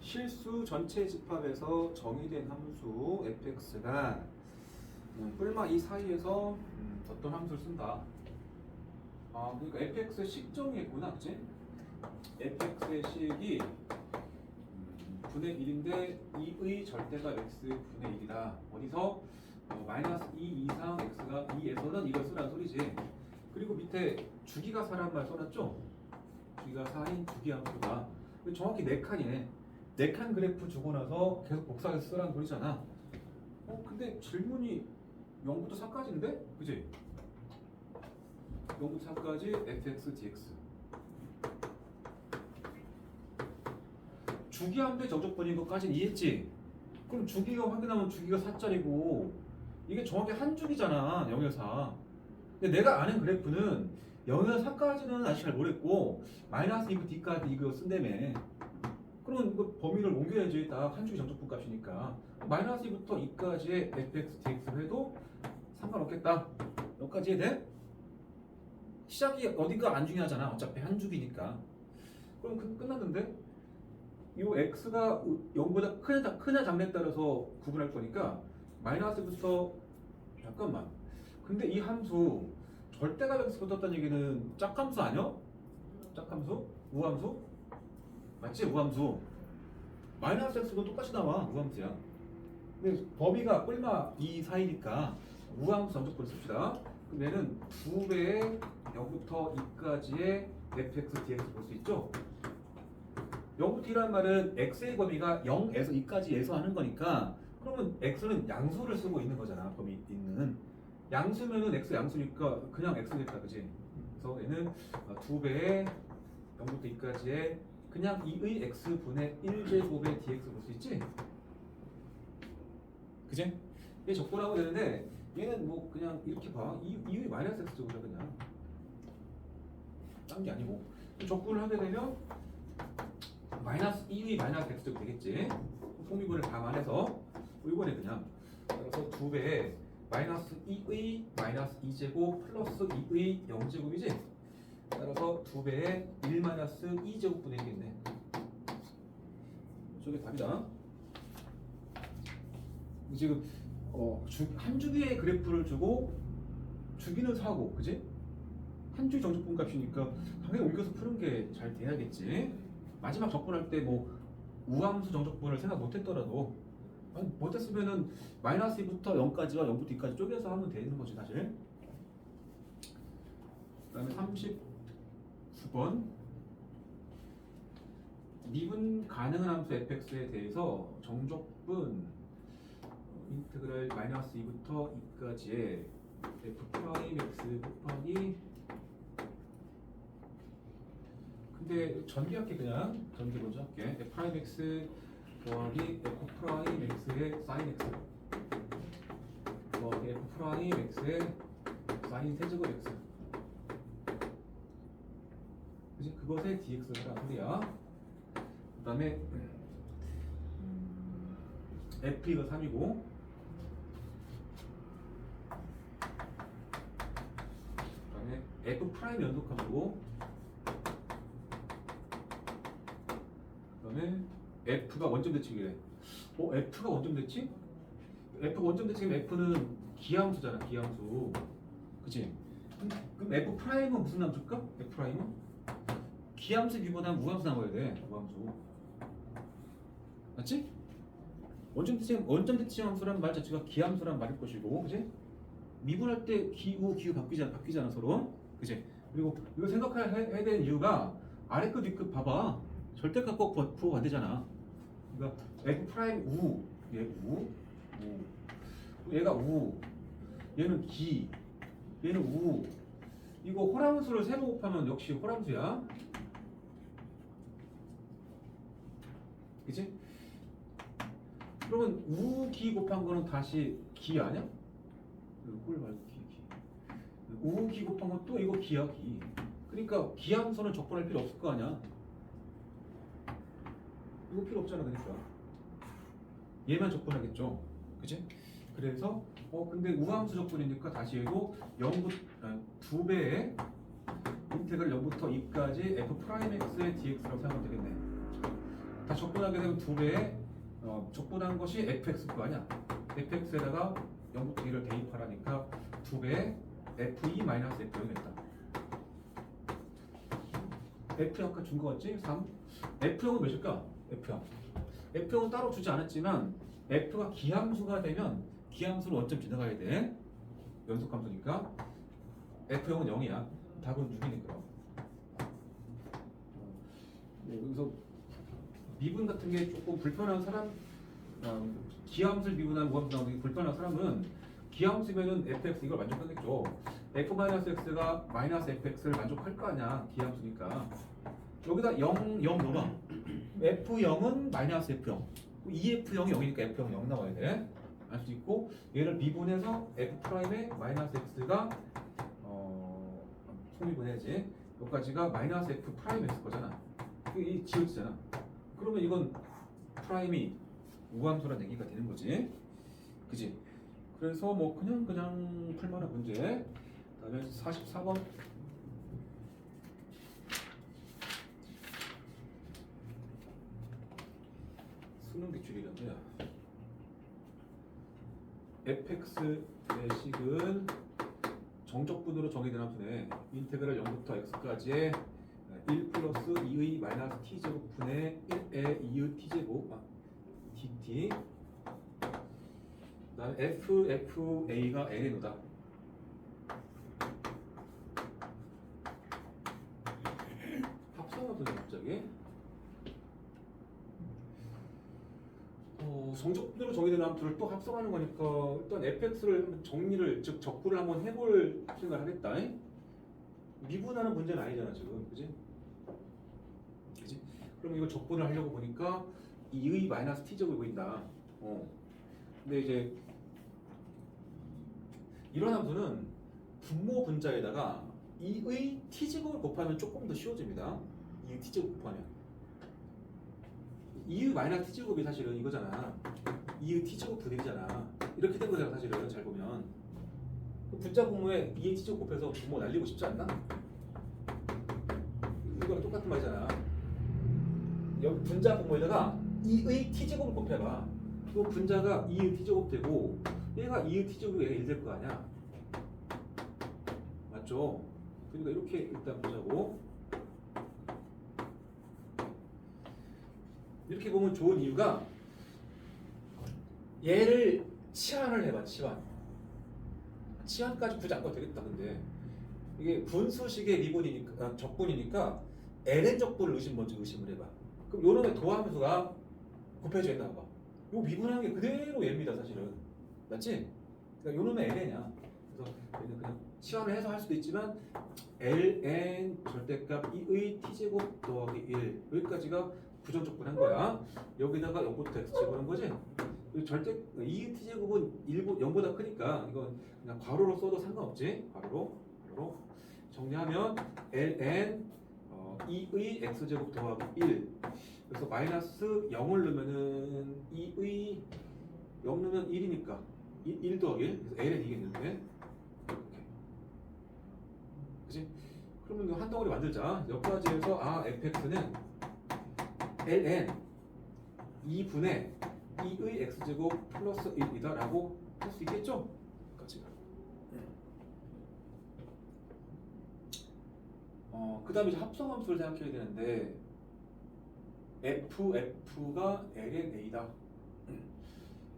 실수 전체 집합에서 정의된 함수 fx가 뿔마 이 사이에서 어떤 함수를 쓴다. 그러니까 fx의 식정이겠구나, 그치? fx의 식이 분의 1인데 2의 절대가 x 분의 1이다. 어디서? 마이너스 2 이상 x가 2에서는 이걸 쓰라는 소리지. 그리고 밑에 주기가 4란 말 써놨죠? 주기가 4인 주기 함수가 정확히 4칸이네. 4칸 그래프 주고 나서 계속 복사해서 쓰라는 소리잖아. 근데 질문이 0부터 4까지인데? 그치? 0부터 4까지 fx, dx. 주기함대 정적분인 것까지는 이해했지? 그럼 주기가 확인하면 주기가 4짜리고 이게 정확히 한 주기잖아. 0에서 4. 근데 내가 아는 그래프는 0에서 4까지는 아직 잘 모르겠고 마이너스 2부터 d까지 이거 쓴다며. 그러면 그 범위를 옮겨야지. 딱 한 주기 정적분 값이니까 마이너스 2부터 2까지의 fx, dx를 해도 상관없겠다. 여기까지 돼? 시작이 어딘가 안 중요하잖아. 어차피 한 주기니까. 그럼 끝났는데? 이 x가 0보다 크냐 작냐에 따라서 구분할 거니까 마이너스부터 잠깐만. 근데 이 함수 절대값 x 붙었다는 얘기는 짝함수 아니야? 짝함수? 우함수? 맞지? 우함수. 마이너스 x도 똑같이 나와. 우함수야. 근데 범위가 뿔마 이 사이니까 우함수 정적분을 씁시다. 그럼 얘는 2배의 0부터 2까지의 fx, dx 볼 수 있죠? 0부터 2라는 말은 x의 범위가 0에서 2까지에서 하는 거니까 그러면 x는 양수를 쓰고 있는 거잖아. 범위 있는 양수면은 x 양수니까 그냥 x겠다, 그지? 그래서 얘는 2배의 0부터 2까지의 그냥 2의 x분의 1제곱의 dx 볼 수 있지? 그지? 얘 적분하고 되는데 얘는 뭐 그냥 이렇게 봐. 2의 마이너스 x 제곱이야 그냥. 딴 게 아니고 적분을 하게 되면 마이너스 2의 마이너스 x 제곱 되겠지? 통미분을 감안해서 이번에 그냥 그래서 2배에 마이너스 2의 마이너스 2제곱 플러스 2의 0제곱이지? 따라서 2배에 1 마이너스 2제곱분이 되겠네. 저게 답이다. 지금 한 주기의 그래프를 주고 주기는 4고, 그지? 한 주기 정적분 값이니까 당연히 옮겨서 푸는 게 잘 돼야겠지. 마지막 적분할 때 뭐 우함수 정적분을 생각 못했더라도 못했으면은 마이너스 2부터 0까지와 0부터 2까지 쪼개서 하면 되는 거지 사실. 그다음에 39번 미분 가능한 함수 fx에 대해서 정적분 인테그랄 마이너스 2부터 2까지의 f 프라임 x 곱하기 근데 전개할게. 그냥 전개 먼저 할게. f 프라임 x 더하기 f 프라임 x의 sin x 더하기 f 프라임 x의 sin 세제곱 x 그치? 그것의 dx가 소리야. 그 다음에 f가 3이고 그 다음에 f 프라임 연속함수고 그 다음에 f가 원점 대칭이래. f가 원점 대칭? f가 원점 대칭이면 f는 기함수잖아. 기함수. 그치? 그럼 f 프라임은 무슨 함수일까? f 프라임은? 기함수 비보다는 우함수 나와야 돼. 우함수. 맞지? 원점 대칭 함수라는 말 자체가 기함수란 말일 것이고, 그치? 미분할 때 기우 바뀌잖아 서로. 그치? 그리고 이거 생각해야 되는 이유가 아래 급 윗급 봐봐. 절대값 꼭 부호가 안 되잖아. 그러니까 f 프라임 우, 얘 우, 얘가 우, 얘는 기, 얘는 우. 이거 호랑수를 세로 곱하면 역시 호랑수야. 그치? 그러면 우, 기 곱한 거는 다시 기 아니야? 꼴 말고 기. 우, 기 곱한 건 또 이거 기야, 기. 그러니까 기함수는 적분할 필요 없을 거 아니야. 이거 필요 없잖아. 그러니까 얘만 적분하겠죠. 그치? 그래서 근데 우함수 적분이니까 다시 해도 2배의 인테그랄 0부터 2까지 f 프라임 x의 dx라고 생각하면 되겠네. 다 적분하게 되면 2배에 적분한 것이 fx 그거 아니야. fx에다가 0부터 1을 대입하라니까 2배에 fe-f0이 됐다. F형 아까 준 거 같지? 3. F형은 몇일까? F형. F형은 따로 주지 않았지만 F가 기함수가 되면 기함수로 원점 지나가야 돼. 연속함수니까 F형은 0이야. 답은 6이니까. 여기서 미분 같은 게 조금 불편한 사람, 기함수를 미분하는 무함수 나오는 게 불편한 사람은 기함수면은 fx 이걸 만족하겠죠. f-x가 마이너스 fx를 만족할 거 아니야. 기함수니까. 여기다 0 넣어봐. f0은 마이너스 f0. 2f0이 0이니까 f0 0 나와야 돼. 알 수 있고 얘를 미분해서 f'의 마이너스 x가 소미분해야지. 여기까지가 마이너스 f 프라임 x 거잖아. 이게 지워지잖아. 그러면 이건 프라임이 우함수라는 얘기가 되는 거지. 그지? 그래서 뭐 그냥 풀만한 문제. 그다음에 44번. 수능 기출이란 거야. fx의 식은 정적분으로 정의된 함수네. 인테그랄 0부터 x까지의 1 플러스 2의 마이너스 t제곱분의 1의 2의 t제곱 dt. 그 다음에 FA가 N의 노다. 합성함수네 갑자기. 정적분으로 정의되는 함수를 또 합성하는 거니까 일단 fx를 정리를 즉 적분을 한번 해볼 생각을 하겠다. 미분하는 문제는 아니잖아 지금, 그지? 그지? 그럼 이거 적분을 하려고 보니까 2의 마이너스 t제곱이 보인다. 근데 이제 이런 함수는 분모 분자에다가 2의 t제곱을 곱하면 조금 더 쉬워집니다. 2의 t제곱 곱하면 2의 마이너스 t제곱이 사실은 이거잖아. 2의 t제곱 분위기잖아. 이렇게 된 거잖아 사실은. 잘 보면 분자 분모에 2의 t제곱 곱해서 분모 날리고 싶지 않나? 이거랑 똑같은 말이잖아. 여기 분자 분모에다가 2의 t제곱을 곱해봐. 그 분자가 2의 t제곱 되고 얘가 2의 t제곱이 1 될 거 아니야. 맞죠? 그러니까 이렇게 일단 보자고. 이렇게 보면 좋은 이유가 얘를 치환을 해봐. 치환까지 굳이 안 가도 되겠다. 근데 이게 분수식의 미분이니까 적분이니까 ln 적분을 먼저 의심을 해봐. 그럼 요놈의 도함수가 곱해져 있나 봐. 요 미분하는 게 그대로 얘입니다 사실은. 맞지? 그러니까 요놈의 ln이야. 그래서 얘는 그냥 치환을 해서 할 수도 있지만 ln 절대값 2의 t제곱 더하기 1 여기까지가 부정적분한 거야. 여기다가 0부터 x 제곱하는 거지. 절대 2의 t제곱은 0보다 크니까 이건 그냥 괄호로 써도 상관없지. 괄호로 정리하면 ln 2의 x제곱 더하기 1. 그래서 마이너스 0을 넣으면은 2의 0 넣으면 1이니까 1 더하기 1. 그래서 ln 이겠는데. 이렇게. 그치? 그러면 이거 한 덩어리 만들자. 여기까지 해서 fx는 ln 2분의 2의 x제곱 플러스 1이다 라고 할 수 있겠죠? 같이. 그 다음에 이제 합성함수를 생각해야 되는데 f가 ln a다.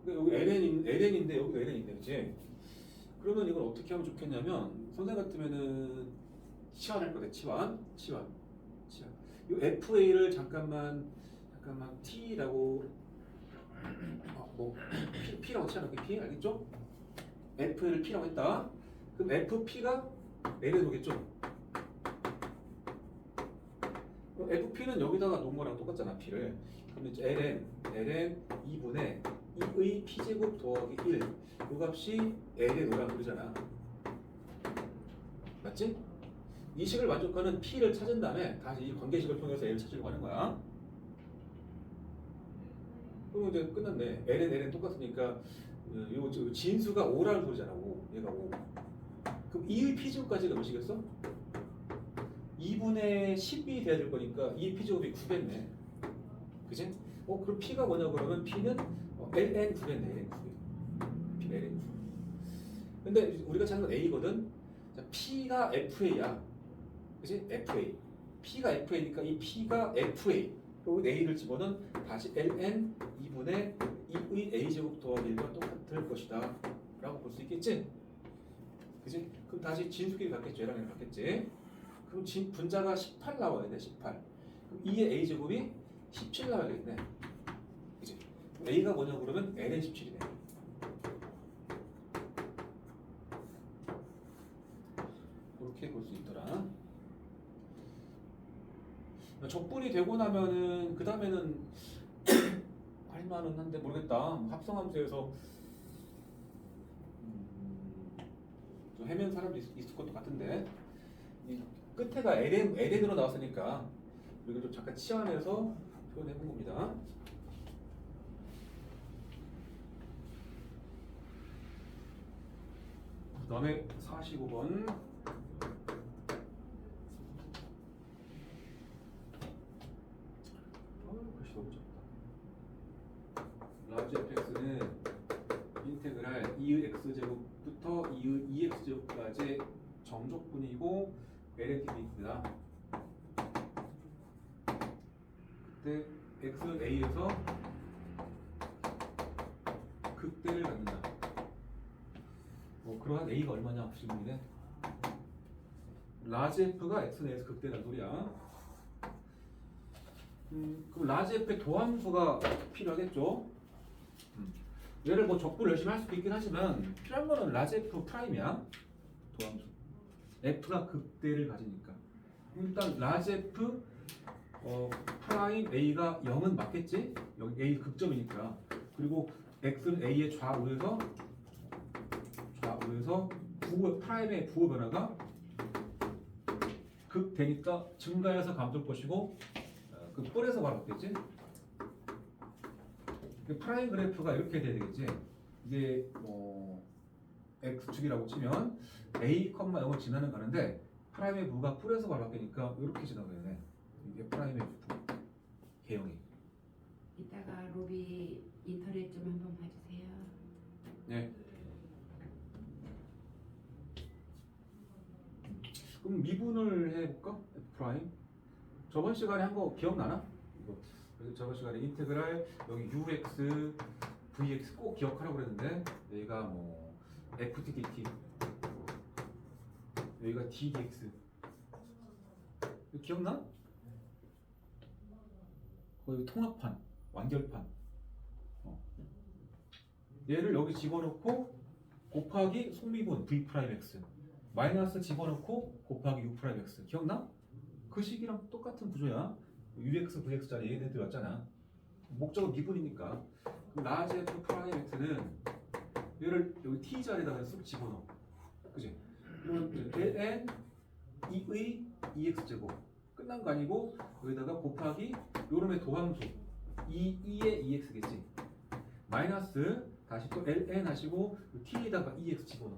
여기 ln인데 여기도 ln인데 그치? 그러면 이걸 어떻게 하면 좋겠냐면 선생 같으면은 치환할 거다. 치환. 이 fa를 잠깐만 t라고 p라고 치환할게. p 알겠죠? f를 p라고 했다. 그럼 fp가 ln 오겠죠? fp는 여기다가 놓은 거랑 똑같잖아. p를. 그럼 이제 ln 2분의 2의 p제곱 더하기 1. 이 값이 l의 노란 소리잖아. 맞지? 이 식을 만족하는 p를 찾은 다음에 다시 이 관계식을 통해서 l을 찾으려고 하는 거야. 그럼 이제 끝났네. ln 똑같으니까 요 진수가 5라는 소리잖아. 5. 얘가 5. 그럼 2의 p제곱까지가 몇이겠어? 2분의 10이 돼야 될 거니까 2의 p제곱이 9겠네. 그치? 그럼 P가 뭐냐 그러면 P는 ln 9겠네. ln 9. P는 ln 9. 근데 우리가 찾는 건 A거든. 자, P가 FA야. 그치? FA. P가 FA니까 이 P가 FA. 그리고 A를 집어넣은 다시 ln 2분의 2의 A제곱 더하기 1과 똑같을 것이다. 라고 볼 수 있겠지? 그치? 그럼 다시 진수끼리 같겠죠. 얘랑 얘랑 같겠지? 그럼 분자가 18 나와야 돼. 18. 그럼 2의 A제곱이 17 나와야겠네. 그치? A가 뭐냐 그러면 ln 17이네. 그렇게 볼 수 있더라. 적분이 되고 나면은 그 다음에는 할만은 한데 모르겠다. 합성함수에서 좀 헤매는 사람도 있을 것도 같은데 이 끝에가 LN으로 나왔으니까 우리가 좀 잠깐 치환해서 표현해 본 겁니다. 그 다음에 45번 글씨 너무 작다. 라지 fx는 인테그랄 2의 x제곱부터 2의 2x제곱까지 정적분이고 LNT입니다. 그때 x는 a에서 극대를 갖는다. 그러한 a가 얼마냐 질문이네. 라지 f가 x는 a에서 극대라는 소리야. 그럼 라지 f의 도함수가 필요하겠죠. 얘를 뭐 적분을 열심히 할 수도 있긴 하지만 필요한 거는 라지 f 프라임이야. 도함수. f가 극대를 가지니까. 일단 라지 f 프라임 a가 0은 맞겠지? 여기 a 극점이니까. 그리고 x는 a의 좌우에서 프라임의 부호 변화가 극되니까 증가해서 감소할 것이고 그 뿔에서 바로 바뀌겠지? 프라임 그래프가 이렇게 돼야 되겠지? 이게 x축이라고 치면 a, 0을 지나는 가는데 프라임의 부가 뿔에서 바로 바뀌니까 이렇게 지나가야 돼. 이게 프라임의 부 개형이. 이따가 로비 인터넷 좀 한번 봐주세요. 네. 그럼 미분을 해볼까? f 프라임. 저번 시간에 한 거 기억나나? 이거. 그래서 저번 시간에 인테그랄 여기 ux, vx 꼭 기억하라고 그랬는데 여기가 뭐 ft dt, 여기가 d dx. 이거 기억나? 거의 통합판, 완결판. 얘를 여기 집어넣고 곱하기 속미분 v 프라임 x 마이너스 집어넣고 곱하기 u 프라임 x. 기억나? 그 식이랑 똑같은 구조야. ux, vx짜리 얘네들 왔잖아. 목적은 미분이니까. 그럼 라지 f 프라임 x는 얘를 여기 t 자리에다가 쑥 집어넣어. 그지? 그러면 ln 2의 2x 제곱 끝난 거 아니고 여기다가 곱하기 요놈의 도함수 2의 2x겠지. 마이너스 다시 또 ln 하시고 t에다가 2x 집어넣어.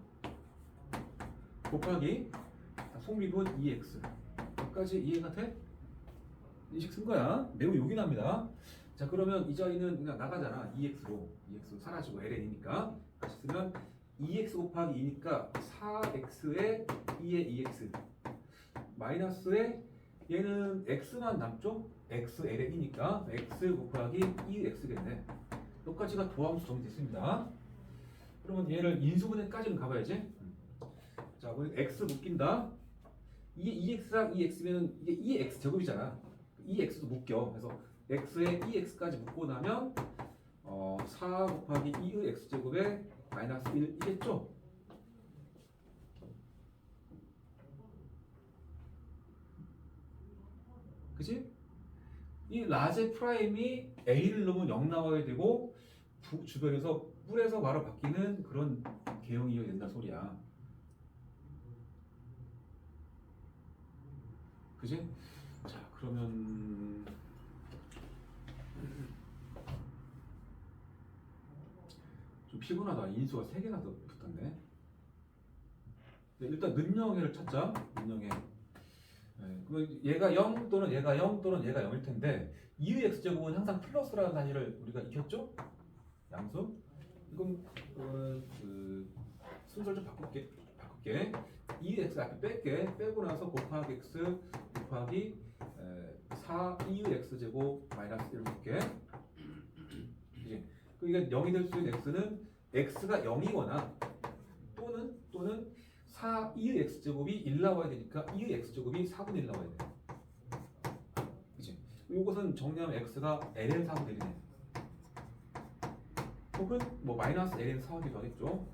곱하기 속미분 2x. 여기까지 이해가 돼? 이식 쓴 거야. 매우 요긴합니다. 자, 그러면 이 자리는 그냥 나가잖아. 2x로 사라지고 ln이니까 다시 쓰면 2x 곱하기 2니까 4x에 2의 2x 마이너스에 얘는 x만 남죠? x ln이니까 x 곱하기 2x겠네. 여기까지가 도함수 정리됐습니다. 그러면 얘를 인수분해까지는 가봐야지. 자, 우리 x 묶인다. 이게 2x랑 2x면 이게 2x 제곱이잖아. 2x도 묶여. 그래서 x에 2x까지 묶고 나면 4 곱하기 2의 x제곱에 마이너스 1이겠죠? 그치? 이 라지 프라임이 a를 넣으면 0 나와야 되고 주변에서 뿔에서 바로 바뀌는 그런 개형이어야 된다 소리야. 그치? 자, 그러면 좀 피곤하다. 인수가 3개나 더 붙었네. 네, 일단 는영해를 찾자. 는영해. 네, 그러면 얘가 0 또는 얘가 0 또는 얘가 0일 텐데 2의 x제곱은 항상 플러스라는 사실을 우리가 익혔죠? 양수. 이건 그 순서를 좀 바꿀게. 2의 x 앞에 뺄게. 빼고 나서 곱하기 x 곱하기 4 2의 x제곱 마이너스 1을 볼게. 이게 그러니까 0이 될 수 있는 x는 x가 0이거나 또는 4 2의 x제곱이 1 나와야 되니까 2의 x제곱이 4분의 1 나와야 돼. 그치? 이것은 정리하면 x가 ln 4분의 1이네. 혹은 뭐 마이너스 ln 4하기도 하겠죠.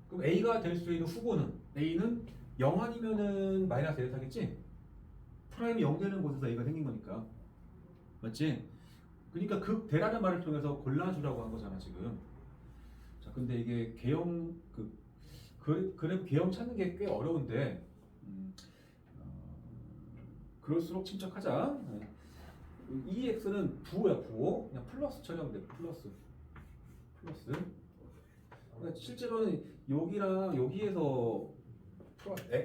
그럼 a가 될 수 있는 후보는 a는 0 아니면은 마이너스 ln 4겠지? 프라임이 0 되는 곳에서 a가 생긴 거니까. 맞지? 그러니까 극대라는 말을 통해서 골라주라고 한 거잖아 지금. 자, 근데 이게 개형 그래프 개형 찾는 게 꽤 어려운데 그럴수록 침착하자. 이 x는 부호야 부호. 그냥 플러스 처리하면 돼. 플러스. 그러니까 실제로는 여기랑 여기에서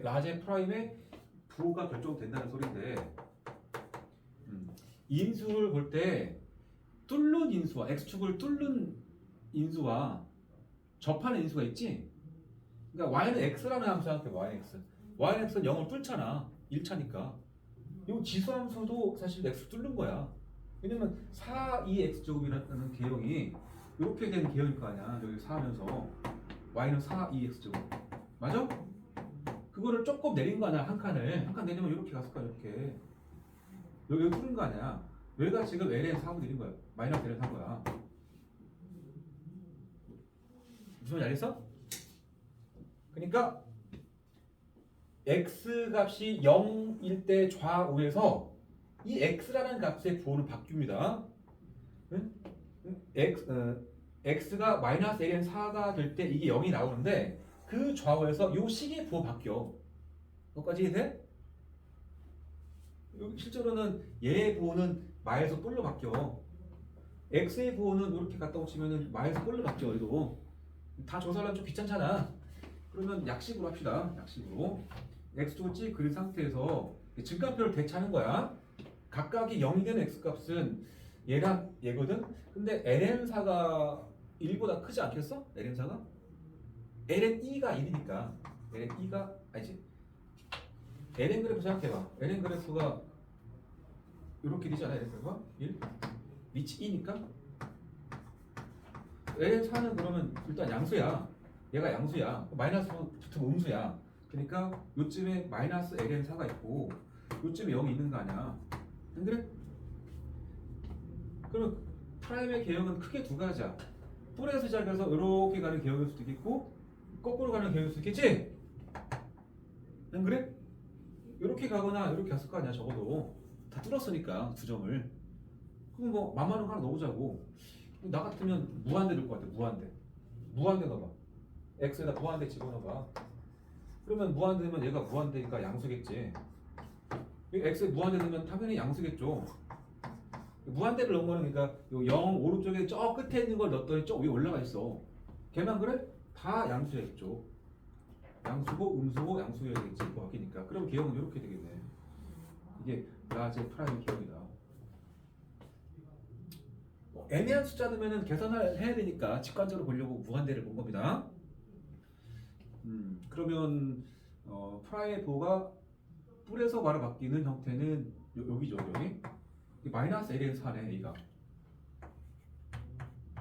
라지 프라임의 부호가 결정된다는 소리인데 인수를 볼 때 뚫는 인수와 x축을 뚫는 인수와 접하는 인수가 있지. 그러니까 y는 x라는 함수 생각해. y는 x는 0을 뚫잖아. 1차니까. 이 지수함수도 사실 x 뚫는 거야. 왜냐면 4, 2x제곱이라는 개형이 이렇게 된 개형일 거 아니야. 여기 4 하면서 y는 4, 2x제곱. 맞아? 그거를 조금 내린 거 아니야. 한 칸 내리면 이렇게 갔을 거야. 이렇게. 여기 뚫은 거 아니야. 여기가 지금 ln 4분 내린 거야. 마이너스 ln 4 거야. 무슨 말인지 알겠어? 그러니까 x 값이 0일 때 좌우에서 이 x라는 값의 부호는 바뀝니다. 응? x가 마이너스 ln 4가 될 때 이게 0이 나오는데 그 좌우에서 이 식의 부호 바뀌어. 여기까지 이해돼? 실제로는 얘의 부호는 마에서 뿔로 바뀌어. x의 부호는 이렇게 갖다 붙이면 마에서 뿔로 바뀌어. 그래도 다 조사하려면 좀 귀찮잖아. 그러면 약식으로 합시다. 약식으로 x축을 찍 그린 상태에서 증가표를 대차는 거야. 각각이 0이 되는 x값은 얘랑 얘거든. 근데 ln4가 1보다 크지 않겠어? ln4가? ln2가 1이니까 ln2가 아니지. ln 그래프 생각해봐. ln 그래프가 이렇게 되지 않아? ln 그래프가 1? 위치 2니까 ln4는 그러면 일단 양수야. 얘가 양수야. 마이너스 붙으면 음수야. 그러니까 요쯤에 마이너스 ln4가 있고 요쯤에 0이 있는 거 아니야. 안 그래? 그럼 프라임의 개형은 크게 두 가지야. 뿔에서 시작해서 이렇게 가는 개형일 수도 있겠고 거꾸로 가는 개형일 수도 있겠지? 안 그래? 이렇게 가거나 이렇게 갔을 거 아니야. 적어도 다 뚫었으니까 두 점을. 그럼 뭐 만만한 거 하나 넣어보자고. 나 같으면 무한대 넣을 것 같아. 무한대 넣어봐. x에다 무한대 집어넣어봐. 그러면 무한대면 얘가 무한대니까 양수겠지. x에 무한대 넣으면 당연히 양수겠죠. 무한대를 넣은 거는 그러니까 0 오른쪽에 저 끝에 있는 걸 넣었더니 저 위에 올라가 있어. 걔만 그래? 다 양수였죠. 양수고 음수고 양수여야겠지. 뭐 바뀌니까. 그럼 개형은 이렇게 되겠네. 이게 라지 프라임 개형이다. 애매한 숫자 넣으면 계산을 해야 되니까 직관적으로 보려고 무한대를 본 겁니다. 그러면 프라임의 부호가 뿔에서 바로 바뀌는 형태는 여기죠. 여기 마이너스 ln 4네. A가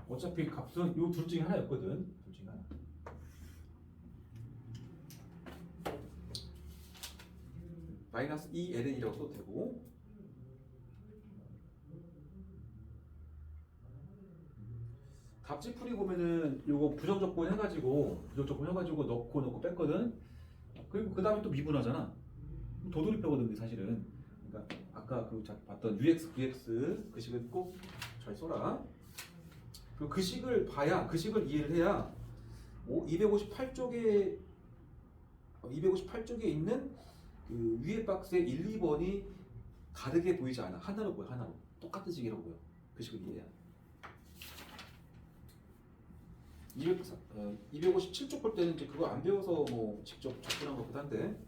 어차피 값은 요 둘 중에 하나였거든. 둘 중에 하나. 마이너스 2ln이라고 써도 되고 답지풀이 보면은 요거 부정조건 해가지고 넣고 뺐거든. 그리고 그 다음에 또 미분하잖아. 도돌이표거든 사실은. 그러니까 아까 봤던 UX, VX 그 식을 꼭 잘 써라. 그리고 그 식을 봐야 그 식을 이해를 해야 258쪽에 있는 그 위에 박스의 1, 2번이 다르게 보이지 않아. 하나로 보여. 하나로. 똑같은 식이라고 보여. 그 식을 이해해야. 257쪽 볼 때는 이제 그거 안 배워서 뭐 직접 접근한 것보다 한데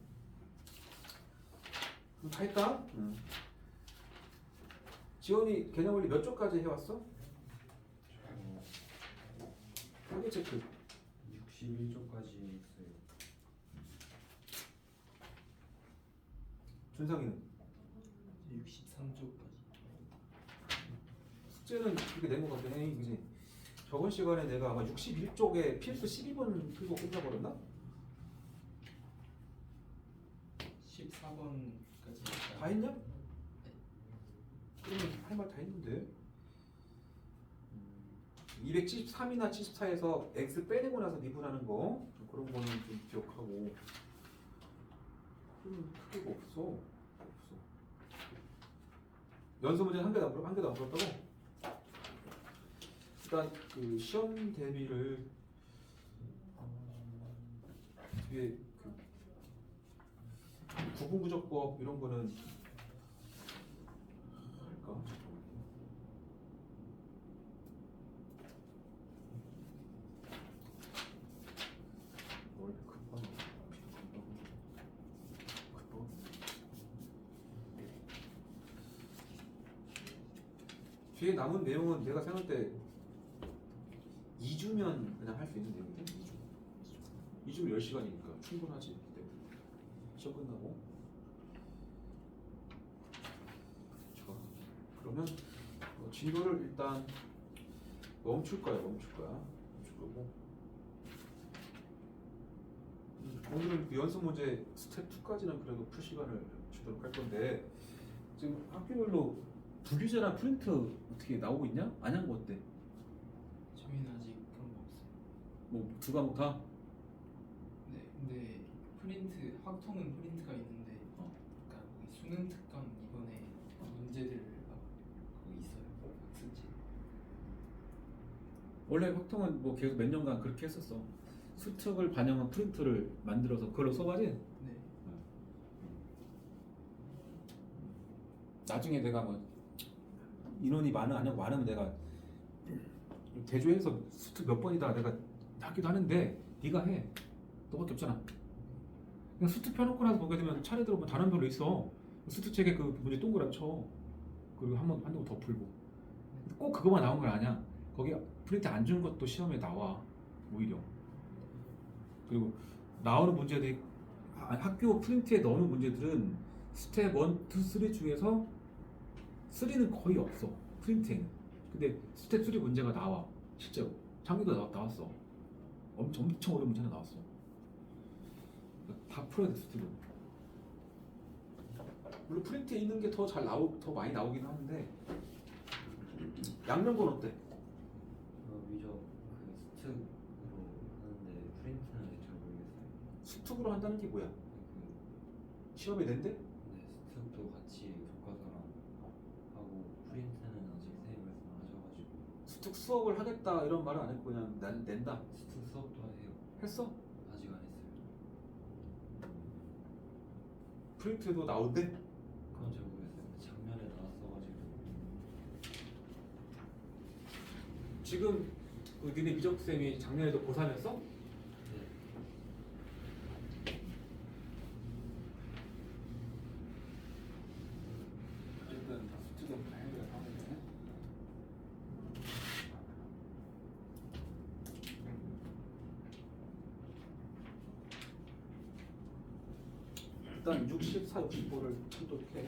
그럼 다 했다? 지원이 개념 원리 몇 쪽까지 해왔어? 한개 체크 61쪽까지 했어요. 준상이는 63쪽까지. 숙제는 그렇게 낸 것 같네 그지? 저번 시간에 내가 아마 61쪽에 필수 12번 풀고 끝나버렸나? 14번까지 다 했냐? 그러면 할 말 다 했는데 273이나 74에서 x 빼내고 나서 미분하는 거 그런 거는 좀 기억하고 크게가 없어 연수 문제는 한 개도 안 풀었다고? 일단 그 시험 대비를 뒤에 그 구분부적법 이런 거는 할까? 원래 급한 뒤에 남은 내용은 내가 생각할 때 2주면 그냥 할 수 있는 내용이거든. 2주면 10시간이니까 충분하지. 그때 시험 끝나고. 좋아. 그러면 진도를 일단 멈출 거야. 멈출 거고. 오늘 그 연습 문제 스텝 2까지는 그래도 풀 시간을 주도록 할 건데 지금 학교별로 부규제나 프린트 어떻게 나오고 있냐? 안 한 거 어때? 저희는 아직 그런 거 없어요. 뭐 두 과목 다? 네, 근데 프린트 확통은 프린트가 있는데, 그러니까 거기 수능 특강 이번에 문제들 막 거기 있어요. 학습지. 원래 확통은 뭐 계속 몇 년간 그렇게 했었어. 수특을 반영한 프린트를 만들어서 그걸로 써가지. 네. 나중에 내가 뭐 인원이 많으면 내가 대조해서 수특 몇 번이다 내가 하기도 하는데 네가 해. 너밖에 없잖아. 그냥 수특 펴놓고 나서 보게 되면 차례대로 뭐 단원별로 있어. 수특 책에 그 문제 동그라미 쳐. 그리고 한번 더 풀고. 꼭 그거만 나온 건 아니야. 거기 프린트 안 준 것도 시험에 나와. 오히려. 그리고 나오는 문제들이 학교 프린트에 넣는 문제들은 스텝 1, 2, 3 중에서 3는 거의 없어 프린트에는. 근데 스텝 3 문제가 나와 실제로. 작년도 나왔어. 엄청 어려운 문제가 나왔어. 다 풀어야 돼 스텝은. 물론 프린트에 있는 게 더 많이 나오긴 하는데 양면권 어때? 위적 그 스특으로 하는데 프린트는 아직 잘 모르겠어요. 수특으로 한다는 게 뭐야? 그 시험에 낸대? 네, 스특도 같이 교과서랑 하고 프린트는 아직 선생님 말씀하셔가지고 수특 수업을 하겠다 이런 말은 안 했고 그냥 난 낸다. 스특 수업도 해요. 했어? 아직 안 했어요. 프린트도 나온대? 그건 잘 모르겠어요. 근데 작년에 나왔어가지고 지금 그 니네 미적쌤이 작년에도 고3이었어? 네. 어쨌든 수특은 다 해결을 하네. 일단 64, 65를 참도록 해.